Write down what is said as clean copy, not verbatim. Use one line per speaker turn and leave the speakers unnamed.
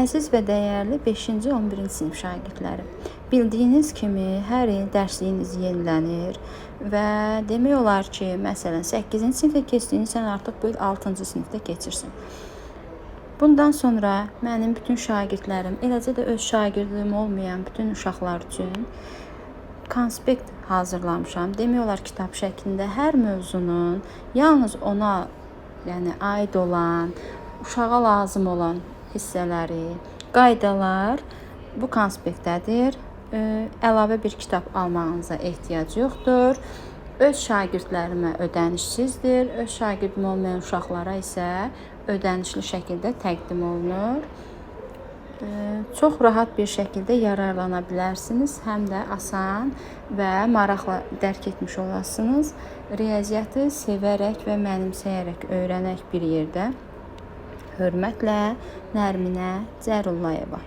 Əziz və dəyərli 5-ci 11-ci sinif şagirdləri, bildiyiniz kimi hər il dərsliyiniz yenilənir və demək olar ki, məsələn 8-ci sinifdə keçdiyiniz sən artıq bu il 6-cı sinifdə keçirsən. Bundan sonra mənim bütün şagirdlərim, eləcə də öz şagirdim olmayan bütün uşaqlar üçün konspekt hazırlamışam. Demək olar kitab şəklində hər mövzunun yalnız ona aid olan, uşağa lazım olan hissələri, qaydalar bu konspektdədir. Əlavə bir kitab almağınıza ehtiyac yoxdur. Öz şagirdlərimə ödənişsizdir. Öz şagirdim olmayan uşaqlara isə ödənişli şəkildə təqdim olunur. Çox rahat bir şəkildə yararlana bilərsiniz. Həm də asan və maraqla dərk etmiş olasınız. Riyaziyyatı sevərək və mənimsəyərək öyrənək bir yerdə. Hörmətlə, Nərminə Cərullayeva.